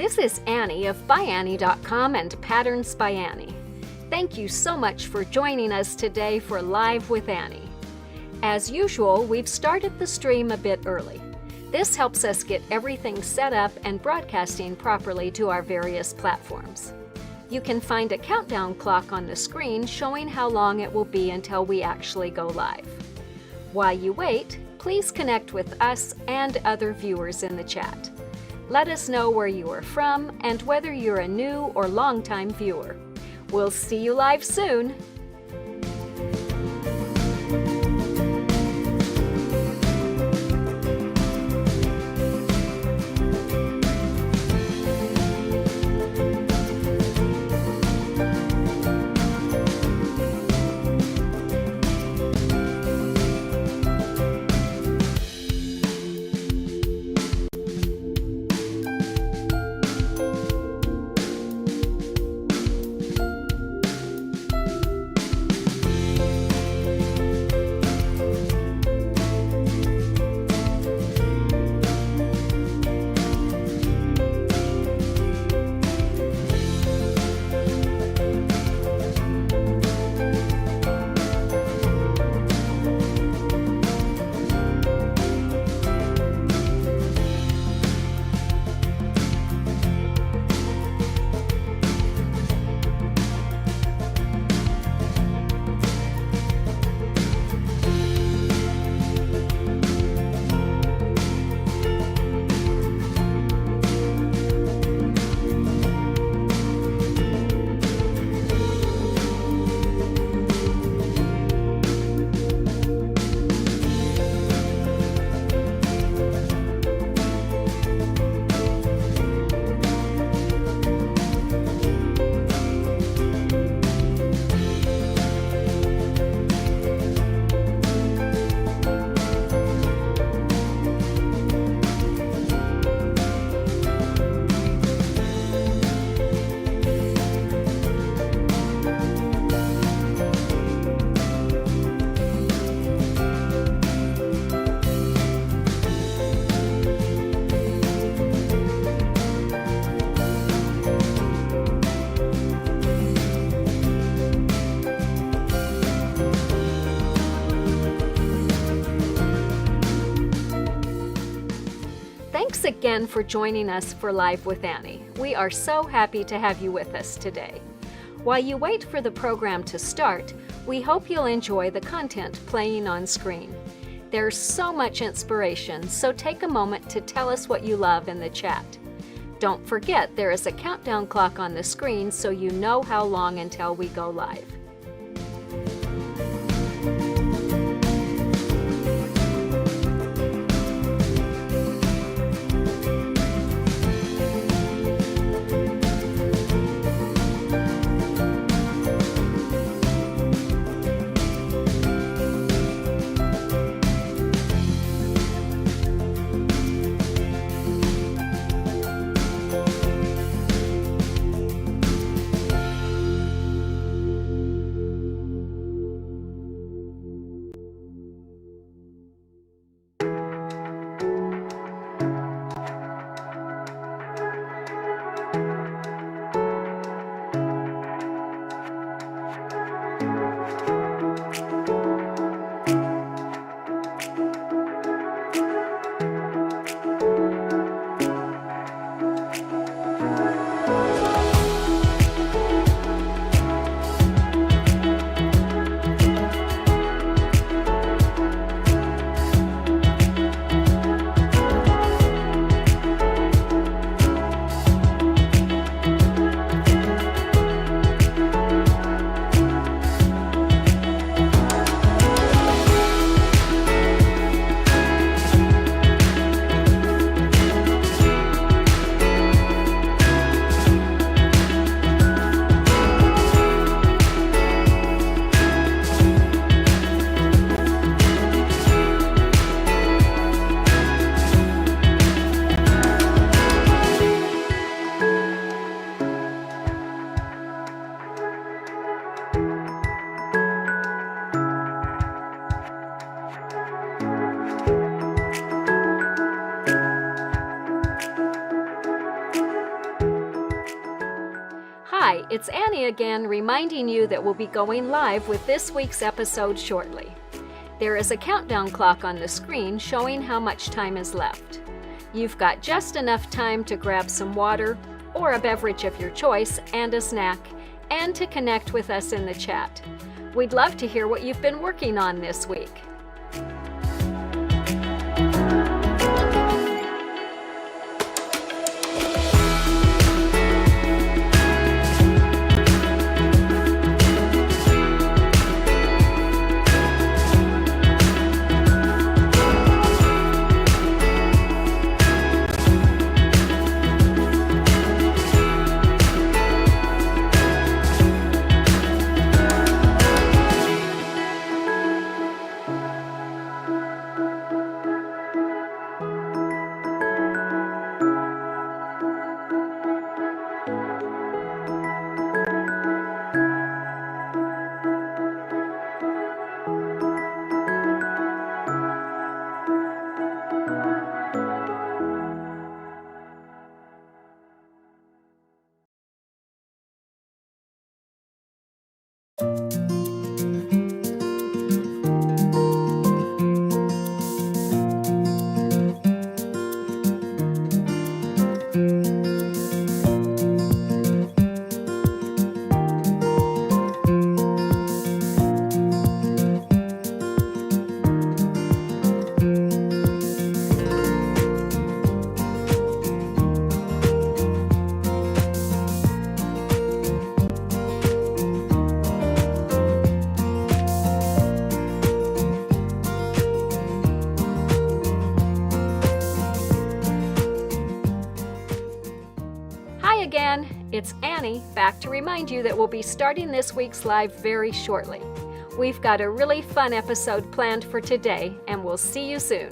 This is Annie of ByAnnie.com and Patterns by Annie. Thank you so much for joining us today for Live with Annie. As usual, we've started the stream a bit early. This helps us get everything set up and broadcasting properly to our various platforms. You can find a countdown clock on the screen showing how long it will be until we actually go live. While you wait, please connect with us and other viewers in the chat. Let us know where you are from and whether you're a new or longtime viewer. We'll see you live soon! Thanks again for joining us for Live with Annie. We are so happy to have you with us today. While you wait for the program to start, we hope you'll enjoy the content playing on screen. There's so much inspiration, so take a moment to tell us what you love in the chat. Don't forget there is a countdown clock on the screen so you know how long until we go live. it's Annie again, reminding you that we'll be going live with this week's episode shortly. There is a countdown clock on the screen showing how much time is left. You've got just enough time to grab some water or a beverage of your choice and a snack, and to connect with us in the chat. We'd love to hear what you've been working on this week. Again, it's Annie, back to remind you that we'll be starting this week's live very shortly. We've got a really fun episode planned for today, and we'll see you soon.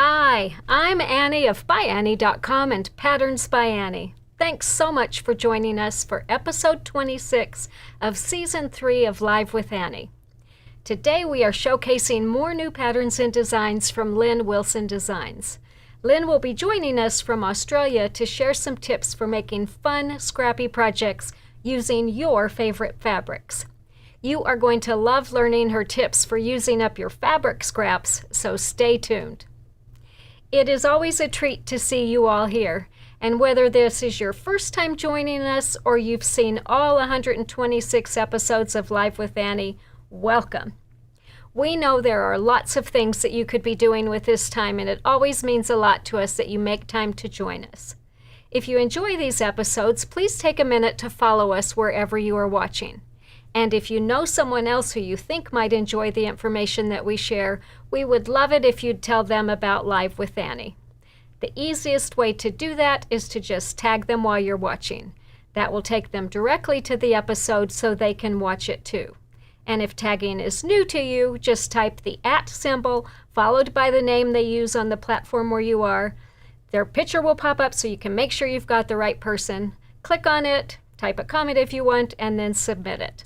Hi, I'm Annie of ByAnnie.com and Patterns by Annie. Thanks so much for joining us for episode 26 of season 3 of Live with Annie. Today we are showcasing more new patterns and designs from Lynne Wilson Designs. Lynne will be joining us from Australia to share some tips for making fun, scrappy projects using your favorite fabrics. You are going to love learning her tips for using up your fabric scraps, so stay tuned. It is always a treat to see you all here, and whether this is your first time joining us or you've seen all 126 episodes of Live with Annie, welcome. We know there are lots of things that you could be doing with this time, and it always means a lot to us that you make time to join us. If you enjoy these episodes, please take a minute to follow us wherever you are watching. And if you know someone else who you think might enjoy the information that we share, we would love it if you'd tell them about Live with Annie. The easiest way to do that is to just tag them while you're watching. That will take them directly to the episode so they can watch it too. And if tagging is new to you, just type the @ symbol followed by the name they use on the platform where you are. Their picture will pop up so you can make sure you've got the right person. Click on it, type a comment if you want, and then submit it.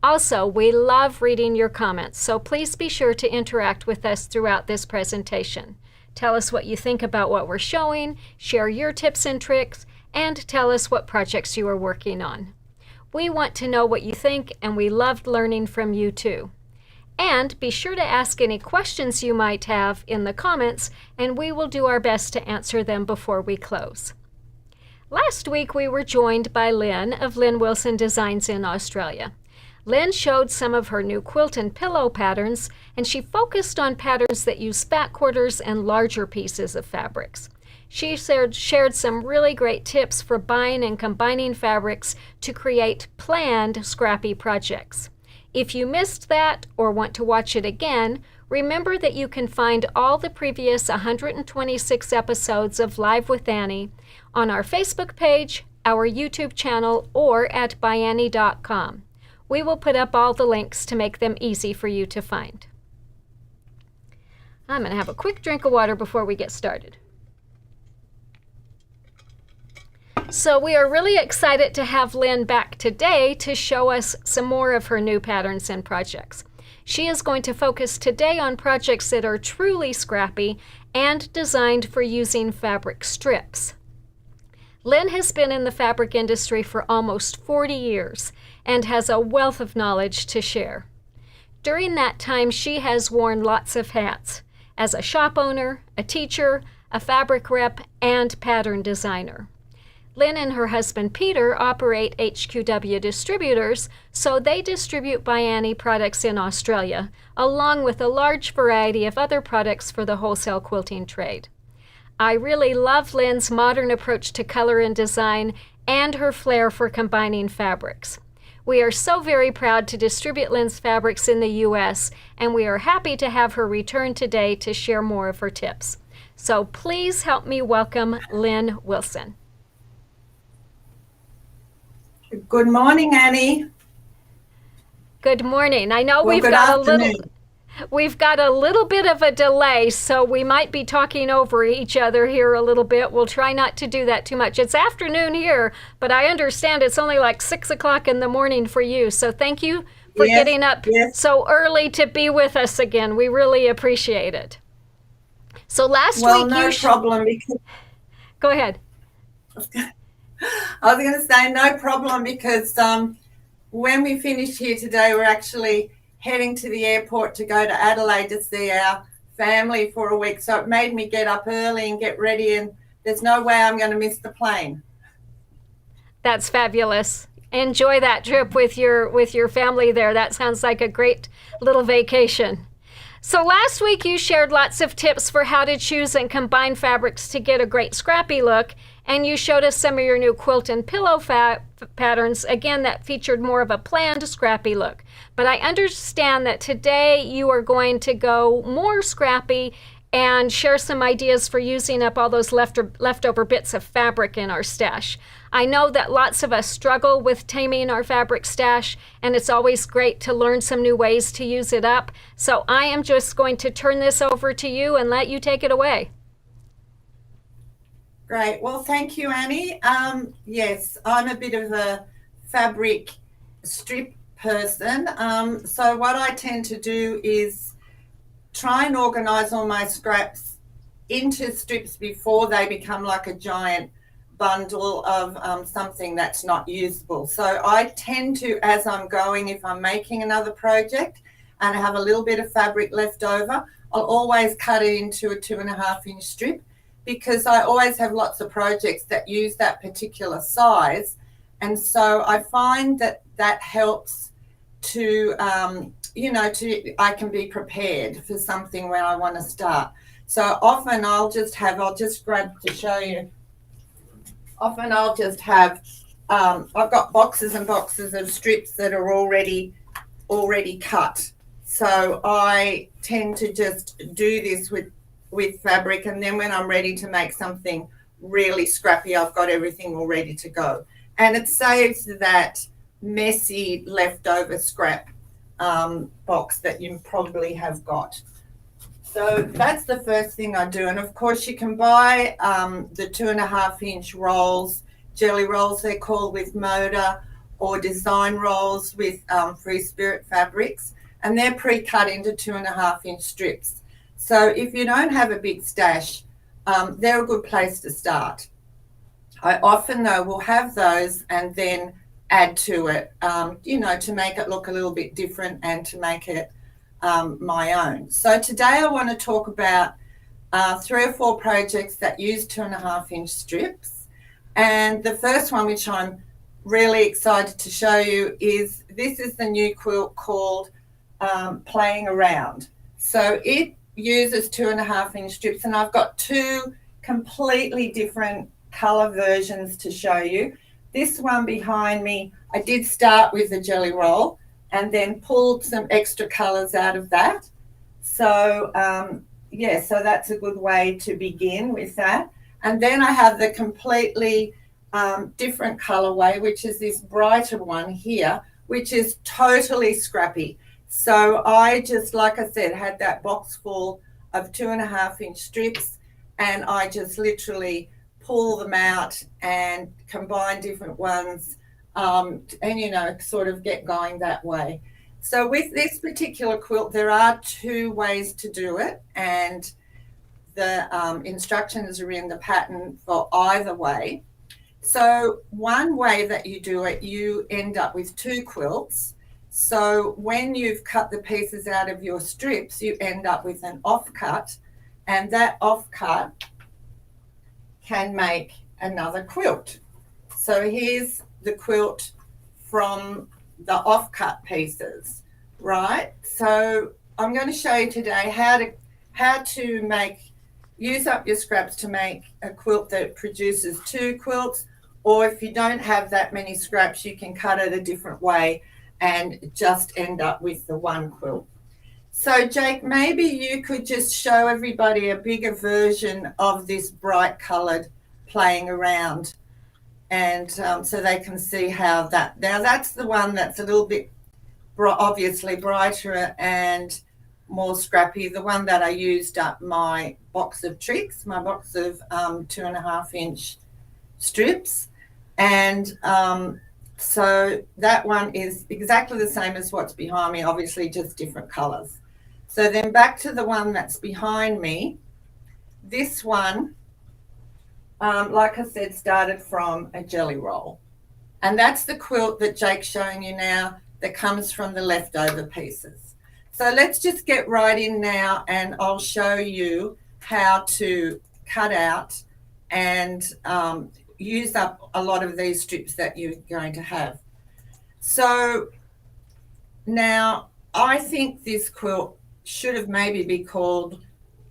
Also, we love reading your comments, so please be sure to interact with us throughout this presentation. Tell us what you think about what we're showing, share your tips and tricks, and tell us what projects you are working on. We want to know what you think, and we loved learning from you too. And be sure to ask any questions you might have in the comments, and we will do our best to answer them before we close. Last week we were joined by Lynne of Lynne Wilson Designs in Australia. Lynne showed some of her new quilt and pillow patterns, and she focused on patterns that use spat quarters and larger pieces of fabrics. She shared some really great tips for buying and combining fabrics to create planned scrappy projects. If you missed that or want to watch it again, remember that you can find all the previous 126 episodes of Live with Annie on our Facebook page, our YouTube channel, or at ByAnnie.com. We will put up all the links to make them easy for you to find. I'm going to have a quick drink of water before we get started. So we are really excited to have Lynne back today to show us some more of her new patterns and projects. She is going to focus today on projects that are truly scrappy and designed for using fabric strips. Lynne has been in the fabric industry for almost 40 years and has a wealth of knowledge to share. During that time, she has worn lots of hats as a shop owner, a teacher, a fabric rep, and pattern designer. Lynne and her husband Peter operate HQW distributors, so they distribute ByAnnie products in Australia, along with a large variety of other products for the wholesale quilting trade. I really love Lynne's modern approach to color and design and her flair for combining fabrics. We are so very proud to distribute Lynne's fabrics in the U.S., and we are happy to have her return today to share more of her tips. So please help me welcome Lynne Wilson. Good morning, Annie. Good morning. I know Well, we've got a little bit of a delay, so we might be talking over each other here a little bit. We'll try not to do that too much. It's afternoon here, but I understand it's only like 6 o'clock in the morning for you. So thank you for getting up so early to be with us again. We really appreciate it. So last week no problem because Go ahead. I was going to say no problem because when we finish here today, we're actually heading to the airport to go to Adelaide to see our family for a week. So it made me get up early and get ready, and there's no way I'm going to miss the plane. That's fabulous. Enjoy that trip with your family there. That sounds like a great little vacation. So last week you shared lots of tips for how to choose and combine fabrics to get a great scrappy look, and you showed us some of your new quilt and pillow patterns, again, that featured more of a planned scrappy look. But I understand that today you are going to go more scrappy and share some ideas for using up all those leftover bits of fabric in our stash. I know that lots of us struggle with taming our fabric stash, and it's always great to learn some new ways to use it up. So I am just going to turn this over to you and let you take it away. Great. Well, thank you, Annie. Yes, I'm a bit of a fabric strip person. So what I tend to do is try and organise all my scraps into strips before they become like a giant bundle of something that's not usable. So I tend to, as I'm going, if I'm making another project and I have a little bit of fabric left over, I'll always cut it into a 2.5-inch strip, because I always have lots of projects that use that particular size. And so I find that that helps to, I can be prepared for something when I want to start. So often I'll just grab to show you. Often I'll just have, I've got boxes and boxes of strips that are already cut. So I tend to just do this with fabric, and then when I'm ready to make something really scrappy, I've got everything all ready to go. And it saves that messy leftover scrap box that you probably have got. So that's the first thing I do. And of course you can buy the 2.5-inch rolls jelly rolls, they're called, with Moda, or design rolls with Free Spirit Fabrics, and they're pre-cut into 2.5-inch strips. So if you don't have a big stash, they're a good place to start. I often, though, will have those and then add to it, to make it look a little bit different and to make it my own. So today I want to talk about 3 or 4 projects that use 2.5-inch strips. And the first one, which I'm really excited to show you, is this is the new quilt called Playing Around. So it uses 2.5-inch strips, and I've got 2 completely different color versions to show you. This one behind me, I did start with the jelly roll and then pulled some extra colors out of that. So so that's a good way to begin with that. And then I have the completely different colorway, which is this brighter one here, which is totally scrappy. So I just, like I said, had that box full of 2.5-inch strips, and I just literally pull them out and combine different ones, and sort of get going that way. So with this particular quilt, there are 2 ways to do it, and the instructions are in the pattern for either way. So one way that you do it, you end up with 2 quilts. So when you've cut the pieces out of your strips, you end up with an offcut, and that offcut can make another quilt. So here's the quilt from the offcut pieces, right? So I'm going to show you today how to use up your scraps to make a quilt that produces 2 quilts, or if you don't have that many scraps, you can cut it a different way and just end up with the 1 quilt. So Jake, maybe you could just show everybody a bigger version of this bright colored Playing Around, and so they can see how that, now that's the one that's a little bit obviously brighter and more scrappy, the one that I used up my box of tricks, my box of 2.5-inch strips. And so that one is exactly the same as what's behind me, obviously just different colors. So then back to the one that's behind me. This one, like I said, started from a jelly roll. And that's the quilt that Jake's showing you now that comes from the leftover pieces. So let's just get right in now, and I'll show you how to cut out and use up a lot of these strips that you're going to have. So now I think this quilt should have maybe be called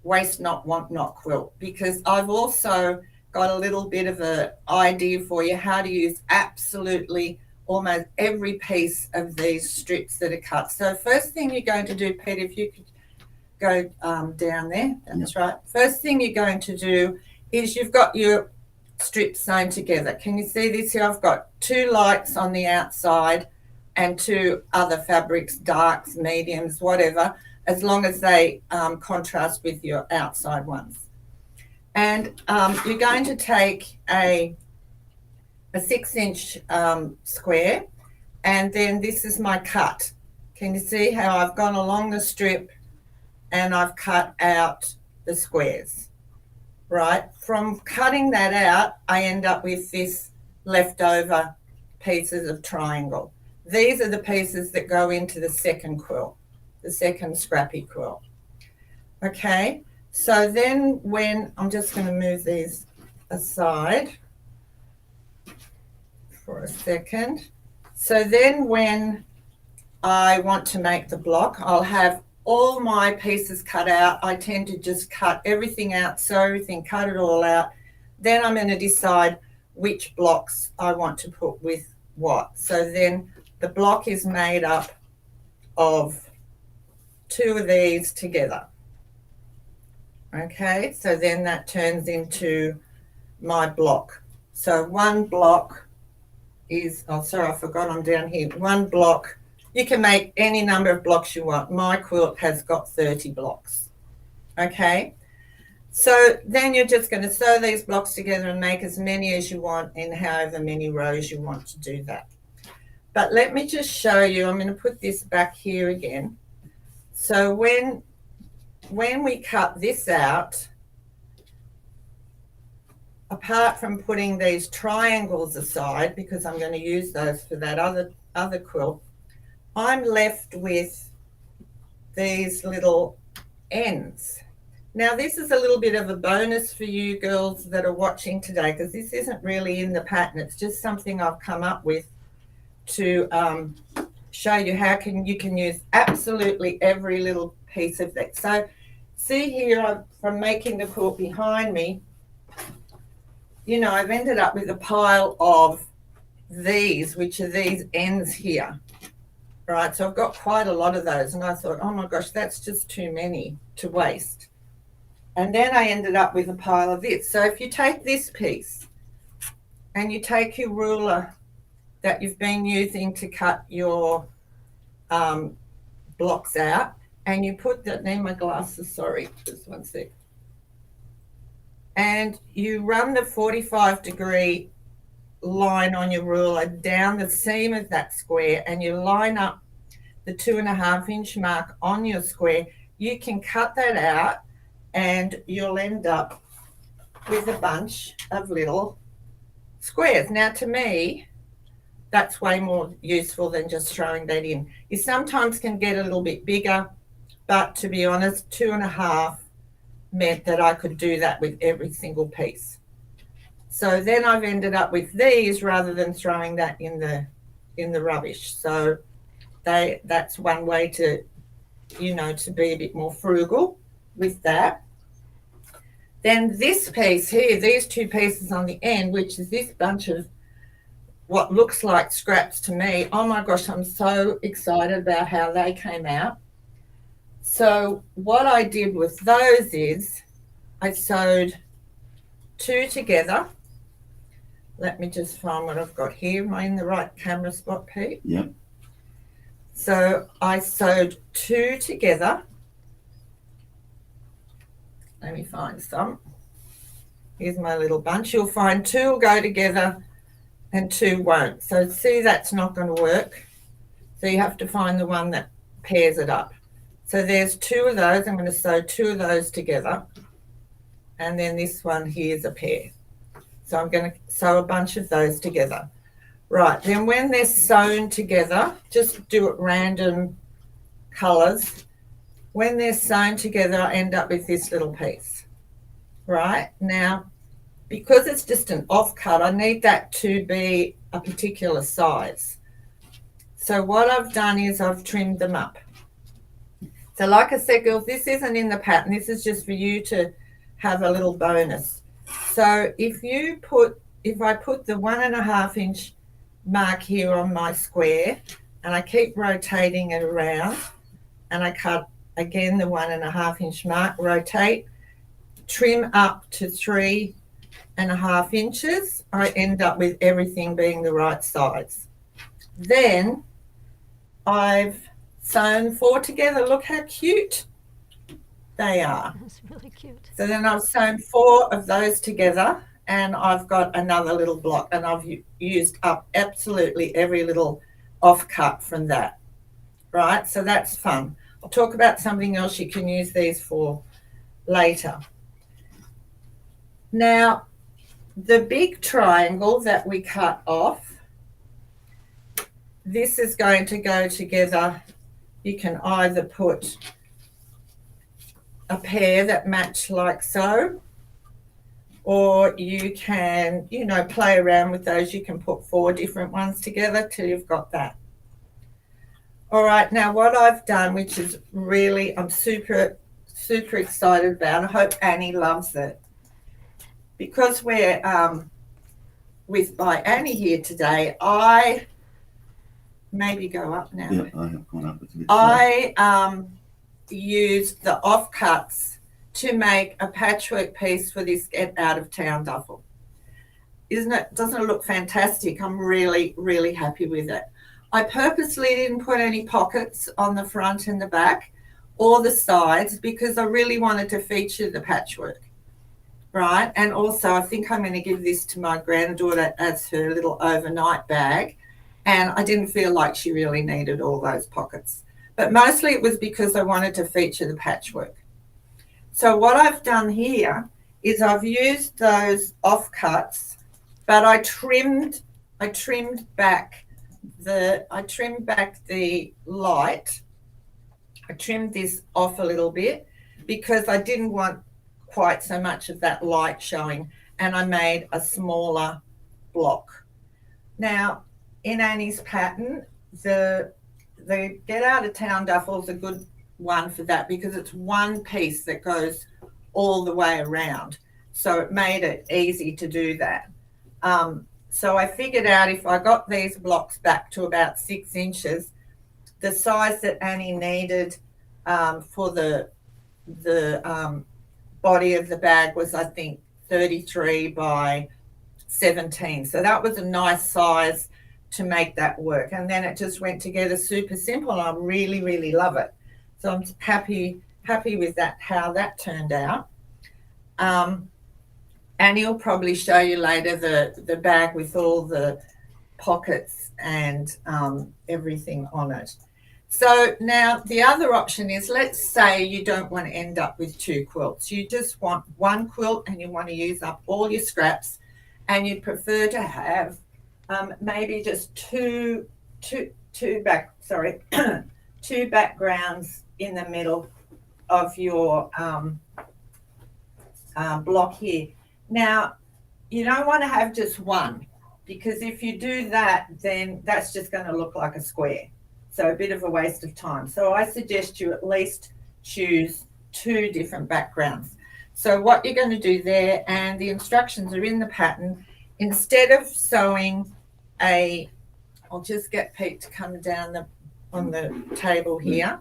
Waste Not, Want Not quilt, because I've also got a little bit of an idea for you how to use absolutely almost every piece of these strips that are cut. So first thing you're going to do, Pete, if you could go down there, that's right. First thing you're going to do is you've got your strips sewn together. Can you see this here? I've got 2 lights on the outside and 2 other fabrics, darks, mediums, whatever, as long as they contrast with your outside ones. And you're going to take a 6-inch square, and then this is my cut. Can you see how I've gone along the strip and I've cut out the squares, right? From cutting that out, I end up with this leftover pieces of triangle. These are the pieces that go into the second quilt, the second scrappy quilt. Okay, so then when, I'm just going to move these aside for a second. So then when I want to make the block, I'll have all my pieces cut out. I tend to just cut everything out, sew everything, cut it all out. Then I'm going to decide which blocks I want to put with what. So then the block is made up of 2 of these together. Okay, so then that turns into my block. So one block is, oh sorry, I forgot I'm down here. One block, you can make any number of blocks you want. My quilt has got 30 blocks. Okay, So then you're just going to sew these blocks together and make as many as you want in however many rows you want to do that. But let me just show you, I'm going to put this back here again. So when we cut this out, apart from putting these triangles aside, because I'm going to use those for that other quilt, I'm left with these little ends. Now this is a little bit of a bonus for you girls that are watching today, because this isn't really in the pattern. It's just something I've come up with to show you how you can use absolutely every little piece of that. So see here, from making the quilt behind me, you know, I've ended up with a pile of these, which are these ends here. Right, so I've got quite a lot of those, and I thought, oh my gosh, that's just too many to waste. And then I ended up with a pile of this. So if you take this piece and you take your ruler that you've been using to cut your blocks out, and you put that, need my glasses, sorry, just one sec. And you run the 45-degree line on your ruler down the seam of that square, and you line up the 2.5-inch mark on your square, you can cut that out and you'll end up with a bunch of little squares. Now to me, that's way more useful than just throwing that in. You sometimes can get a little bit bigger, but to be honest, 2.5 meant that I could do that with every single piece. So then I've ended up with these rather than throwing that in the rubbish. So that's one way to, you know, to be a bit more frugal with that. Then this piece here, these two pieces on the end, which is this bunch of what looks like scraps to me. Oh my gosh, I'm so excited about how they came out. So what I did with those is I sewed two together. Let me just find what I've got here. Am I in the right camera spot, Pete? Yep. So I sewed two together. Let me find some. Here's my little bunch. You'll find two will go together and two won't. So see, that's not going to work. So you have to find the one that pairs it up. So there's two of those. I'm going to sew two of those together. And then this one here is a pair. So I'm going to sew a bunch of those together. Right, then when they're sewn together, just do it random colours. When they're sewn together, I end up with this little piece. Right, now, because it's just an offcut, I need that to be a particular size. So what I've done is I've trimmed them up. So like I said, girls, this isn't in the pattern. This is just for you to have a little bonus. So if I put the 1.5-inch mark here on my square, and I keep rotating it around, and I cut again the 1.5-inch mark, rotate, trim up to 3.5 inches, I end up with everything being the right size. Then I've sewn 4 together. Look how cute they are. That's really cute. So then I've sewn 4 of those together, and I've got another little block, and I've used up absolutely every little offcut from that. Right, so that's fun. I'll talk about something else you can use these for later. Now, the big triangle that we cut off, this is going to go together. You can either put a pair that match like so, or you can, you know, play around with those. You can put 4 different ones together till you've got that. All right, now what I've done, which is really, I'm super excited about, I hope Annie loves it, because we're with ByAnnie here today, I maybe go up now. Yeah, I have gone up. It's a bit I used the offcuts to make a patchwork piece for this get out of town duffel. Doesn't it look fantastic? I'm really, really happy with it. I purposely didn't put any pockets on the front and the back or the sides because I really wanted to feature the patchwork. right? And also I think I'm going to give this to my granddaughter as her little overnight bag. And I didn't feel like she really needed all those pockets. But mostly it was because I wanted to feature the patchwork. So what I've done here is I've used those offcuts, but I trimmed back the light. I trimmed this off a little bit because I didn't want quite so much of that light showing, and I made a smaller block. Now, in Annie's pattern, the get out of town duffel is a good one for that because it's one piece that goes all the way around. So it made it easy to do that. So I figured out if I got these blocks back to about 6 inches, the size that Annie needed for the body of the bag was, I think, 33 by 17. So that was a nice size to make that work. And then it just went together super simple. I really, really love it. So I'm happy with that, how that turned out. Annie will probably show you later the bag with all the pockets and everything on it. So now the other option is, let's say you don't want to end up with 2 quilts. You just want 1 quilt and you want to use up all your scraps, and you prefer to have maybe just two backgrounds in the middle of your block here. Now, you don't want to have just one, because if you do that, then that's just going to look like a square. So a bit of a waste of time. So I suggest you at least choose 2 different backgrounds. So what you're going to do there, and the instructions are in the pattern, instead of sewing I'll just get Pete to come down on the table here.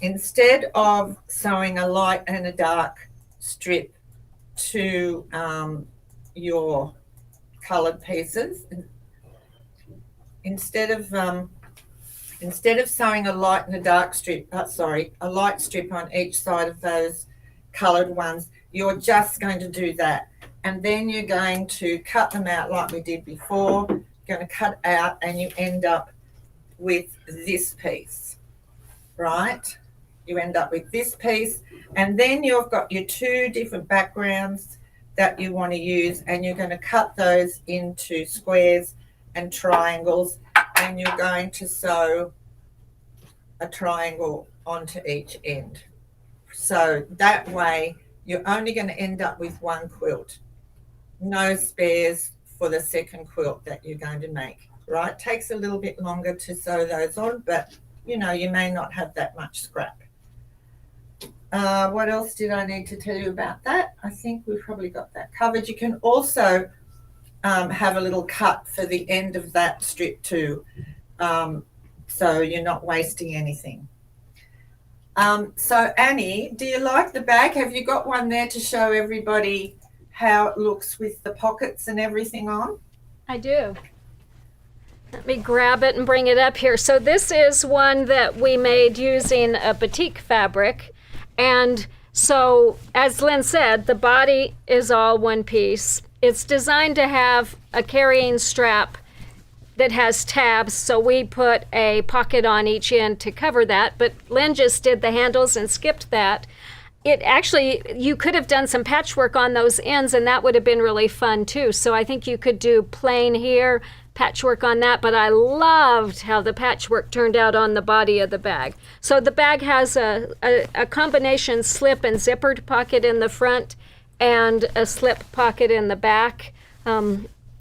Instead of sewing a light and a dark strip to your coloured pieces, instead of sewing a light and a dark strip, a light strip on each side of those coloured ones, you're just going to do that. And then you're going to cut them out like we did before. You're going to cut out and you end up with this piece, right? You end up with this piece, and then you've got your 2 different backgrounds that you want to use, and you're going to cut those into squares and triangles, and you're going to sew a triangle onto each end. So that way you're only going to end up with 1 quilt. No spares for the second quilt that you're going to make, right? Takes a little bit longer to sew those on, but you may not have that much scrap. What else did I need to tell you about that? I think we've probably got that covered. You can also have a little cut for the end of that strip too, so you're not wasting anything. So Annie, do you like the bag? Have you got one there to show everybody how it looks with the pockets and everything on? I do. Let me grab it and bring it up here. So this is one that we made using a batik fabric. And so, as Lynn said, the body is all one piece. It's designed to have a carrying strap that has tabs, so we put a pocket on each end to cover that, but Lynn just did the handles and skipped that. It actually, you could have done some patchwork on those ends, and that would have been really fun too. So I think you could do plain here, patchwork on that, but I loved how the patchwork turned out on the body of the bag. So the bag has a combination slip and zippered pocket in the front and a slip pocket in the back.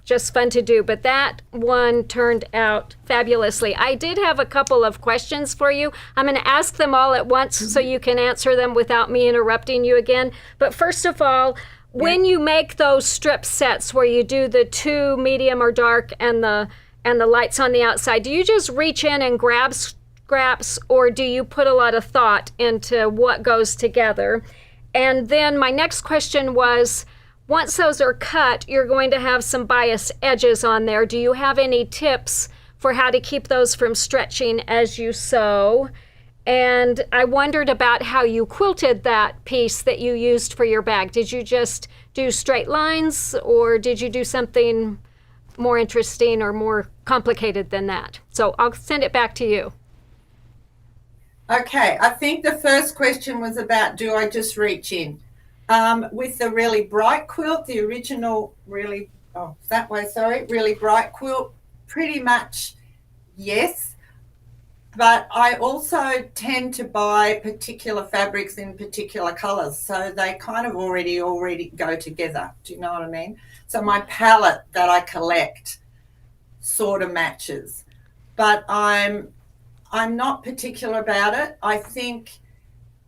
Just fun to do, but that one turned out fabulously. I did have a couple of questions for you. I'm going to ask them all at once so you can answer them without me interrupting you again. But first of all, when you make those strip sets where you do the 2 medium or dark and the lights on the outside, do you just reach in and grab scraps, or do you put a lot of thought into what goes together? And then my next question was, once those are cut, you're going to have some bias edges on there. Do you have any tips for how to keep those from stretching as you sew? And I wondered about how you quilted that piece that you used for your bag. Did you just do straight lines, or did you do something more interesting or more complicated than that? So I'll send it back to you. Okay, I think the first question was about, do I just reach in? With the really bright quilt, the original really bright quilt, pretty much yes. But I also tend to buy particular fabrics in particular colors, so they kind of already go together. Do you know what I mean? So my palette that I collect sort of matches, but I'm not particular about it. I think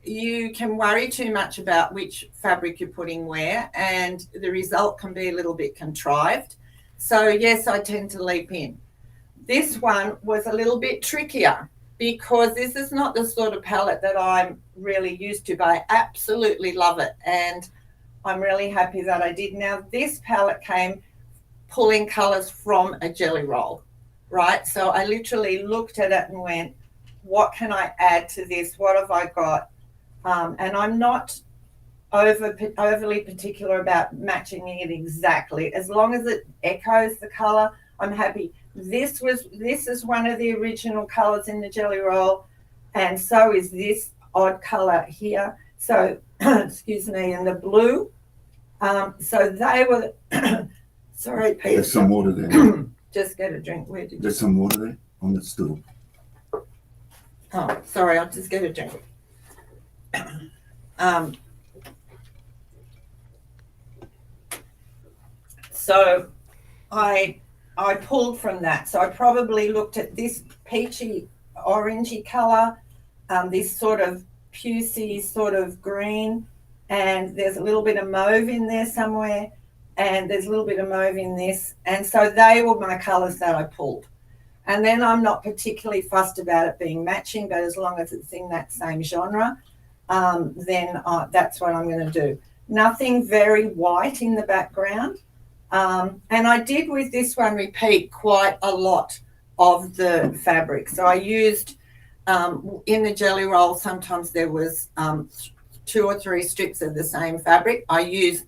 you can worry too much about which fabric you're putting where, and the result can be a little bit contrived. So yes, I tend to leap in. This one was a little bit trickier because this is not the sort of palette that I'm really used to, but I absolutely love it, and I'm really happy that I did. Now, this palette came pulling colors from a jelly roll, right? So I literally looked at it and went, what can I add to this? What have I got? And I'm not overly particular about matching it exactly. As long as it echoes the color, I'm happy. This is one of the original colors in the jelly roll, and so is this odd color here. So excuse me, and the blue. So they were sorry, Peter. There's some water there. Just get a drink. Where did you? There's some water there on the stool. Oh, sorry, I'll just get a drink. So I pulled from that. So I probably looked at this peachy orangey color, this sort of pucey sort of green, and there's a little bit of mauve in there somewhere, and there's a little bit of mauve in this. And so they were my colors that I pulled. And then I'm not particularly fussed about it being matching, but as long as it's in that same genre, then that's what I'm going to do. Nothing very white in the background. And I did with this one repeat quite a lot of the fabric. So I used, in the jelly roll, sometimes there was 2 or 3 strips of the same fabric. I used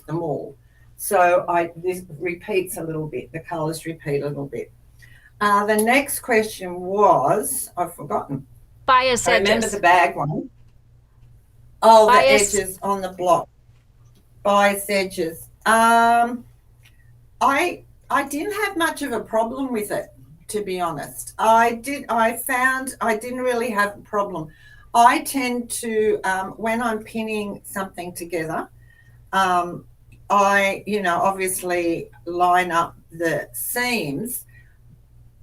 them all. So this repeats a little bit. The colors repeat a little bit. The next question was, I've forgotten. Bias edges. I remember the bag one. Oh, bias. The edges on the block. Bias edges. I didn't have much of a problem with it, to be honest. I found I didn't really have a problem. I tend to, when I'm pinning something together, I, obviously line up the seams,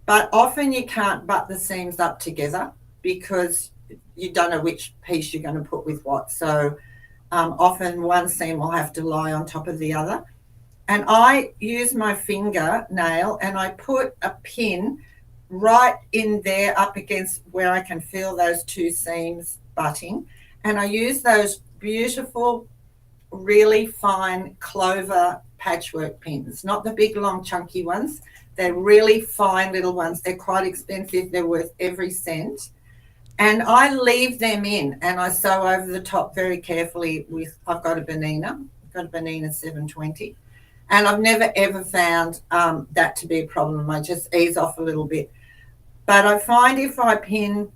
but often you can't butt the seams up together because you don't know which piece you're going to put with what. So often one seam will have to lie on top of the other. And I use my fingernail and I put a pin right in there up against where I can feel those 2 seams butting. And I use those beautiful, really fine clover patchwork pins, not the big, long, chunky ones. They're really fine little ones. They're quite expensive. They're worth every cent. And I leave them in and I sew over the top very carefully with, I've got a Bernina 720. And I've never, ever found that to be a problem. I just ease off a little bit. But I find if I pin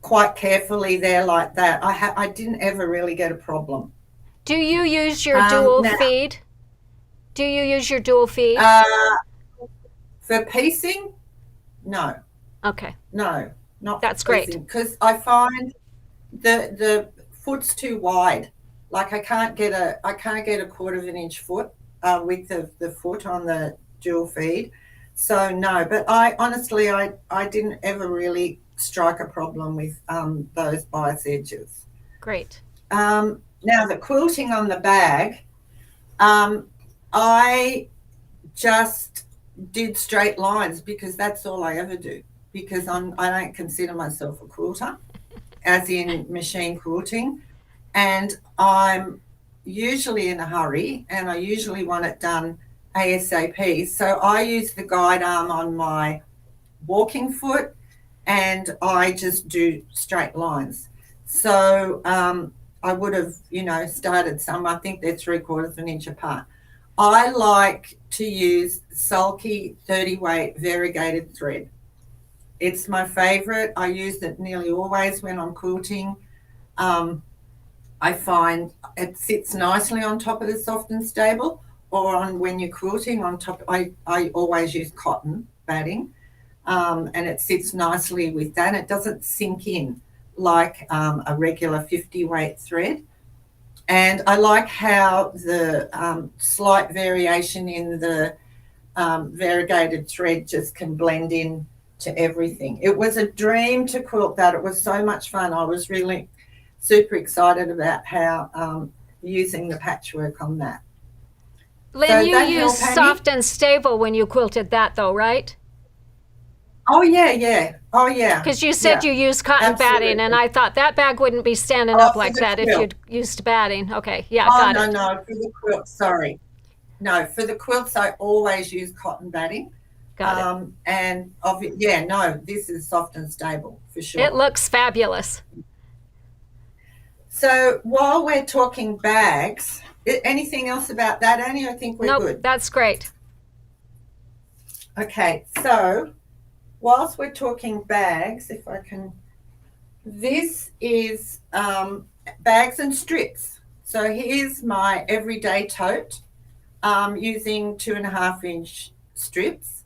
quite carefully there like that, I didn't ever really get a problem. Do you use your dual feed? Do you use your dual feed? For piecing? No. Okay. No, not That's for piecing, great. because I find the foot's too wide. Like I can't get a 1/4 of an inch foot width of the foot on the dual feed. So no, but I honestly didn't ever really strike a problem with those bias edges. Great. Now the quilting on the bag, I just did straight lines because that's all I ever do, because I don't consider myself a quilter, as in machine quilting, and I'm usually in a hurry and I usually want it done ASAP. So I use the guide arm on my walking foot and I just do straight lines. So I would have, started some, I think they're 3/4 of an inch apart. I like to use sulky 30 weight variegated thread. It's my favorite. I use it nearly always when I'm quilting. I find it sits nicely on top of the soft and stable, or on when you're quilting on top. I always use cotton batting, and it sits nicely with that. It doesn't sink in like a regular 50 weight thread. And I like how the slight variation in the variegated thread just can blend in to everything. It was a dream to quilt that. It was so much fun. I was really super excited about how using the patchwork on that. Lynn, So you that used help, Annie? soft and stable when you quilted that, though, right? Oh yeah. Oh yeah. Because you said Yeah, you used cotton batting, absolutely. and I thought that bag wouldn't be standing Oh, up for like the that if quilt. you'd used batting. Okay, yeah, Oh got no, it. no, for the quilt, sorry. No, for the quilts I always use cotton batting. Got it. And this is soft and stable for sure. It looks fabulous. So while we're talking bags, anything else about that, Annie? I think we're Nope, good. that's great. Okay, so whilst we're talking bags, if I can, this is bags and strips. So here's my everyday tote using 2.5-inch strips.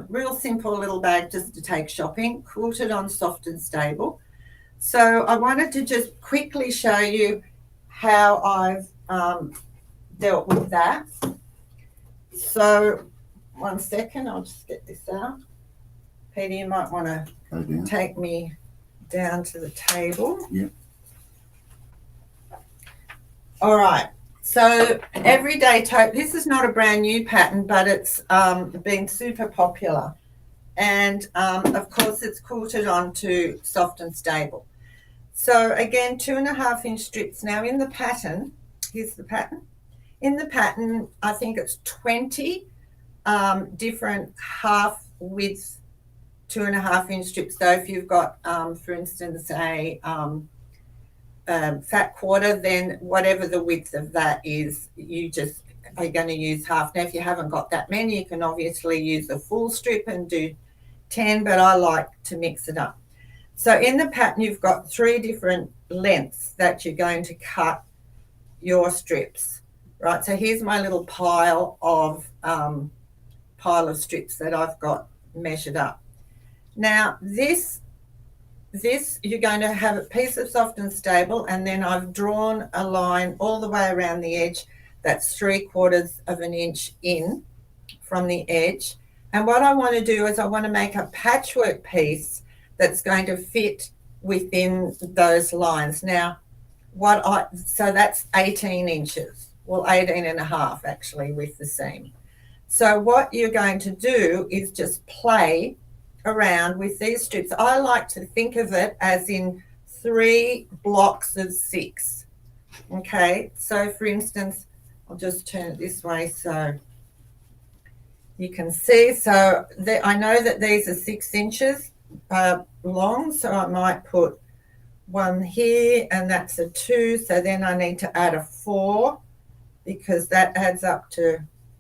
Real simple little bag just to take shopping, quilted on soft and stable. So I wanted to just quickly show you how I've dealt with that. So 1 second, I'll just get this out. Peter, you might want to Go down. take me down to the table. Yeah. All right. So everyday tote. This is not a brand new pattern, but it's been super popular. And of course, it's quilted onto soft and stable. So again, 2.5-inch strips. Now in the pattern, here's the pattern. In the pattern, I think it's 20 different half width 2.5-inch strips. So if you've got, for instance, a fat quarter, then whatever the width of that is, you just are going to use half. Now, if you haven't got that many, you can obviously use a full strip and do 10, but I like to mix it up. So in the pattern, you've got 3 different lengths that you're going to cut your strips, right? So here's my little pile of strips that I've got measured up. Now this you're going to have a piece of soft and stable, and then I've drawn a line all the way around the edge that's 3/4 of an inch in from the edge. And what I want to do is I want to make a patchwork piece that's going to fit within those lines. Now, so that's 18 inches, well, 18.5 actually with the seam. So what you're going to do is just play around with these strips. I like to think of it as in 3 blocks of 6. Okay, so for instance, I'll just turn it this way so you can see. So I know that these are 6 inches long, so I might put 1 here, and that's a 2. So then I need to add a 4 because that adds up to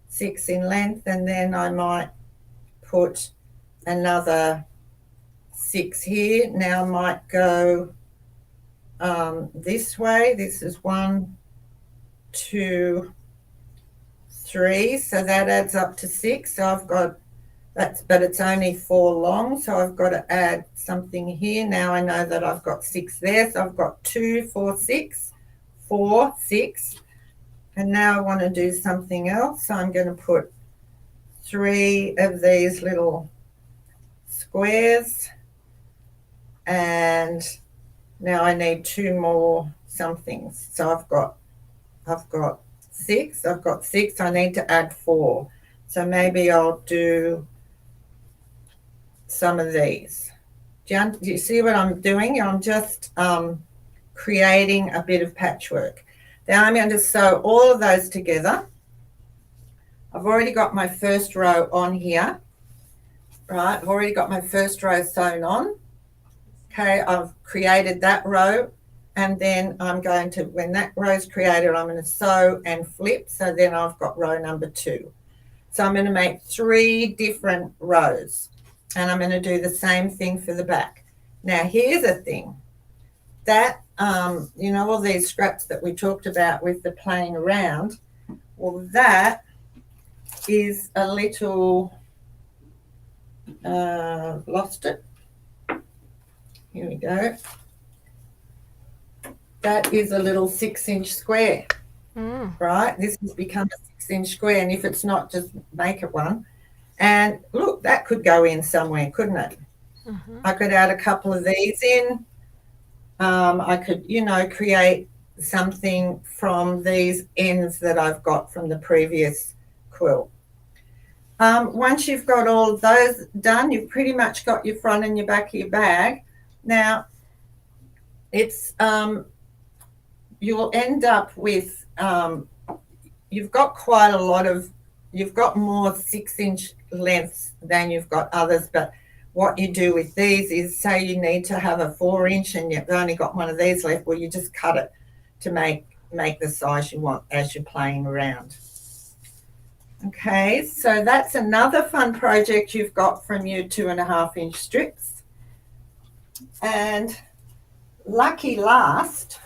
6 in length, and then I might put another 6 here. Now I might go this way. This is 1, 2, 3. So that adds up to 6. So I've got but it's only 4 long. So I've got to add something here. Now I know that I've got 6 there. So I've got 2, 4, 6, 4, 6. And now I want to do something else. So I'm going to put 3 of these little squares, and now I need 2 more somethings. So I've got 6. I've got 6. I need to add 4. So maybe I'll do some of these. Do you see what I'm doing? I'm just creating a bit of patchwork. Then I'm going to sew all of those together. I've already got my first row on here. right? I've already got my first row sewn on. Okay, I've created that row, and then I'm going to, when that row's created, I'm going to sew and flip. So then I've got row number 2. So I'm going to make 3 different rows, and I'm going to do the same thing for the back. Now, here's the thing that, you know, all these scraps that we talked about with the playing around, well, that is a little, lost it. Here we go. That is a little 6-inch square, right? This has become a 6-inch square, and if it's not, just make it one. And look, that could go in somewhere, couldn't it? I could add a couple of these in. I could, you know, create something from these ends that I've got from the previous quilt. Once you've got all of those done, you've pretty much got your front and your back of your bag. Now, it's you'll end up with, you've got quite a lot of, you've got more 6-inch lengths than you've got others, but what you do with these is, say you need to have a 4-inch and you've only got one of these left, well, you just cut it to make the size you want as you're playing around. Okay, so that's another fun project you've got from your 2.5-inch strips. And lucky last,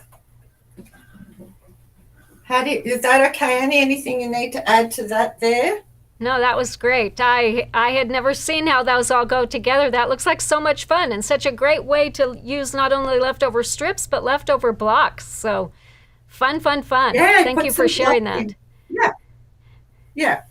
is that okay, Annie? Anything you need to add to that there? No, that was great. I had never seen how those all go together. That looks like so much fun and such a great way to use not only leftover strips, but leftover blocks. So fun, fun, fun. Yeah, thank you for sharing that. Yeah. Yeah.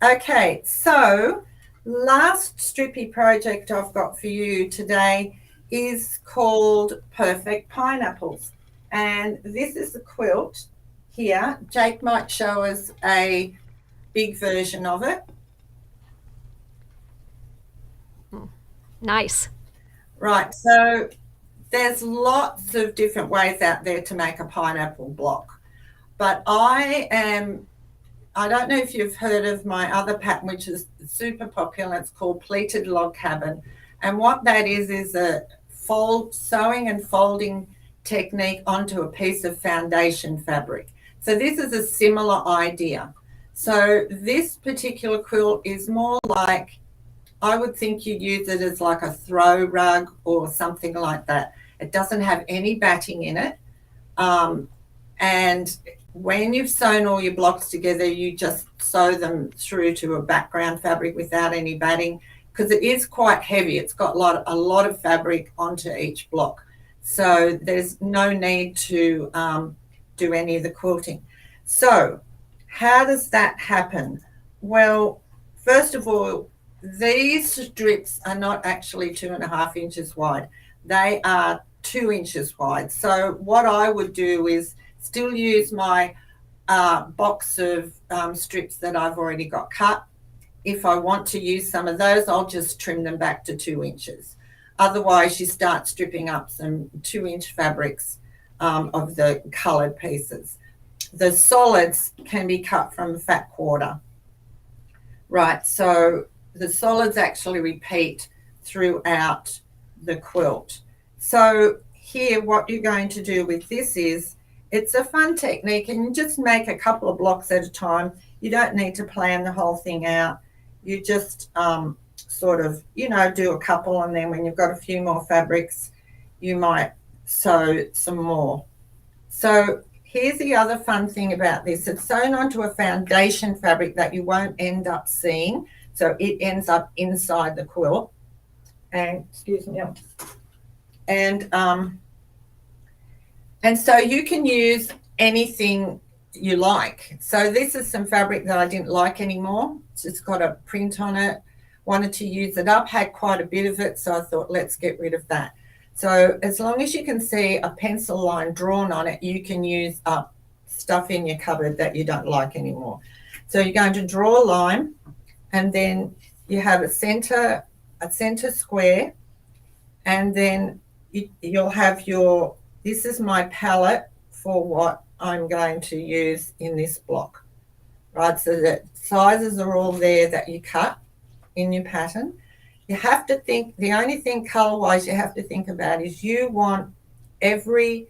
Okay, so last strippy project I've got for you today is called Perfect Pineapples. And this is the quilt here. Jake might show us a big version of it. Nice. Right, so there's lots of different ways out there to make a pineapple block. But I don't know if you've heard of my other pattern, which is super popular. It's called Pleated Log Cabin. And what that is a sewing and folding technique onto a piece of foundation fabric. So this is a similar idea. So this particular quilt is more like, I would think you'd use it as like a throw rug or something like that. It doesn't have any batting in it. And when you've sewn all your blocks together, you just sew them through to a background fabric without any batting, because it is quite heavy. It's got a lot of fabric onto each block. So there's no need to do any of the quilting. So how does that happen? Well, first of all, these strips are not actually 2.5 inches wide. They are 2 inches wide. So what I would do is still use my box of strips that I've already got cut. If I want to use some of those, I'll just trim them back to 2 inches. Otherwise, you start stripping up some 2-inch fabrics of the coloured pieces. The solids can be cut from fat quarter. Right, so the solids actually repeat throughout the quilt. So here, what you're going to do with this is, it's a fun technique, and you just make a couple of blocks at a time. You don't need to plan the whole thing out. You just sort of, you know, do a couple, and then when you've got a few more fabrics, you might sew some more. So here's the other fun thing about this. It's sewn onto a foundation fabric that you won't end up seeing. So it ends up inside the quilt. And, excuse me, and so you can use anything you like. So this is some fabric that I didn't like anymore. It's got a print on it. Wanted to use it up, had quite a bit of it, so I thought, let's get rid of that. So as long as you can see a pencil line drawn on it, you can use up stuff in your cupboard that you don't like anymore. So you're going to draw a line, and then you have a center square, and then you'll have your, this is my palette for what I'm going to use in this block, right? So the sizes are all there that you cut in your pattern. you have to think, the only thing color-wise you have to think about is you want every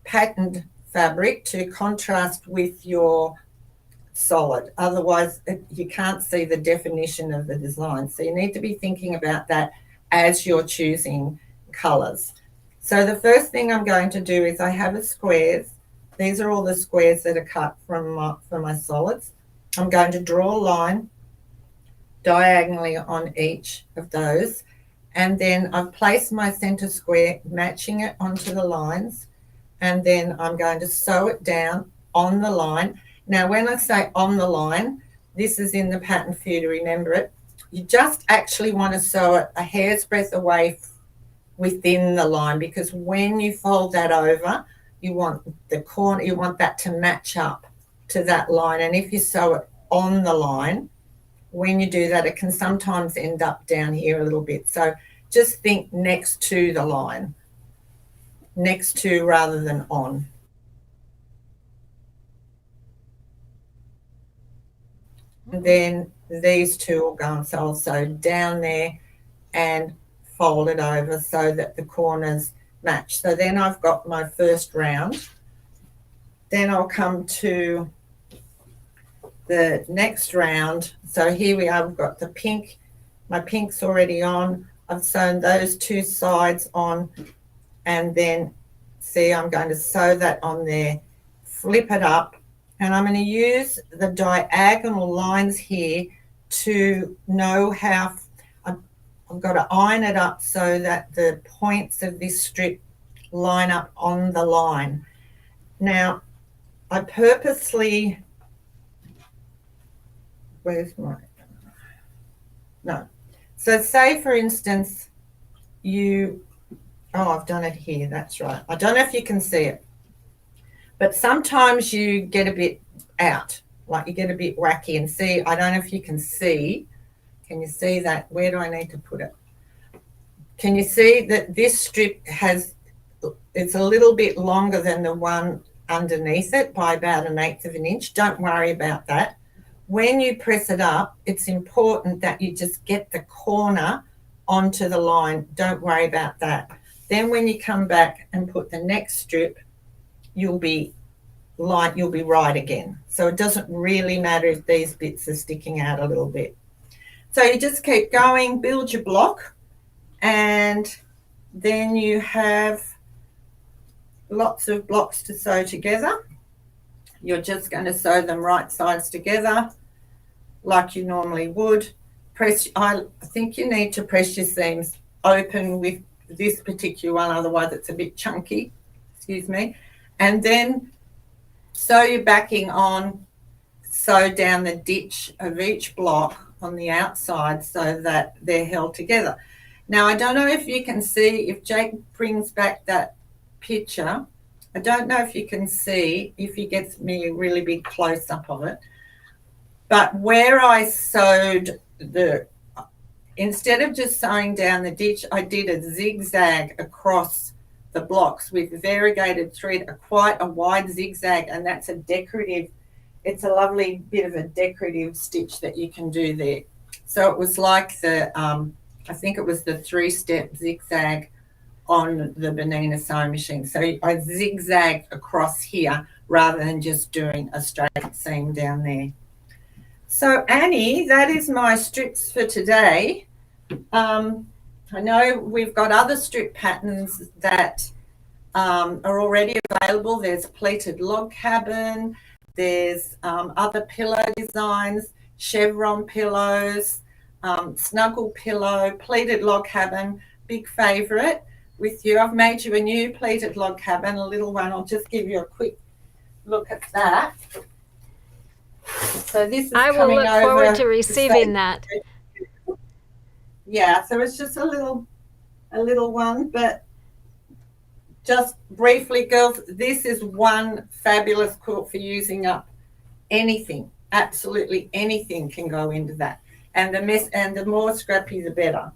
patterned fabric to contrast with your solid. Otherwise, you can't see the definition of the design. So you need to be thinking about that as you're choosing colors. So the first thing I'm going to do is I have a squares. These are all the squares that are cut from my solids. I'm going to draw a line diagonally on each of those, and then I've placed my center square, matching it onto the lines, and then I'm going to sew it down on the line. Now, when I say on the line, this is in the pattern for you to remember it. You just actually want to sew it a hair's breadth away within the line, because when you fold that over, you want the corner, you want that to match up to that line. And if you sew it on the line, when you do that, it can sometimes end up down here a little bit. So just think next to the line, next to rather than on. And then these two will go, so I'll sew down there and fold it over so that the corners match. So then I've got my first round. Then I'll come to the next round. So here we are, we've got the pink. My pink's already on. I've sewn those two sides on, and then see, I'm going to sew that on there, flip it up, and I'm going to use the diagonal lines here to know how I've got to iron it up so that the points of this strip line up on the line. Now, I purposely, so say for instance, I've done it here, that's right. I don't know if you can see it, but sometimes you get a bit out, like you get a bit wacky, and see, I don't know if you can see. Can you see that? Where do I need to put it? Can you see that this strip it's a little bit longer than the one underneath it by about 1/8 of an inch? Don't worry about that. When you press it up, it's important that you just get the corner onto the line. Don't worry about that. Then when you come back and put the next strip, you'll be right again. So it doesn't really matter if these bits are sticking out a little bit. So you just keep going, build your block, and then you have lots of blocks to sew together. You're just going to sew them right sides together like you normally would. I think you need to press your seams open with this particular one, otherwise it's a bit chunky, excuse me. And then sew your backing on, sew down the ditch of each block on the outside so that they're held together. Now, I don't know if you can see, if Jake brings back that picture, I don't know if you can see, if he gets me a really big close-up of it, but where I sewed instead of just sewing down the ditch, I did a zigzag across the blocks with variegated thread, quite a wide zigzag, and that's a decorative, it's a lovely bit of a decorative stitch that you can do there. So it was like I think it was the 3-step zigzag on the Bernina sewing machine. So I zigzagged across here rather than just doing a straight seam down there. So Annie, that is my strips for today. I know we've got other strip patterns that are already available. There's pleated log cabin, there's other pillow designs, chevron pillows, snuggle pillow, pleated log cabin, big favourite with you. I've made you a new pleated log cabin, a little one. I'll just give you a quick look at that. So this is I will look forward to receiving that. Yeah, so it's just a little one, but just briefly, girls, this is one fabulous quilt for using up anything. Absolutely anything can go into that, and the more scrappy the better.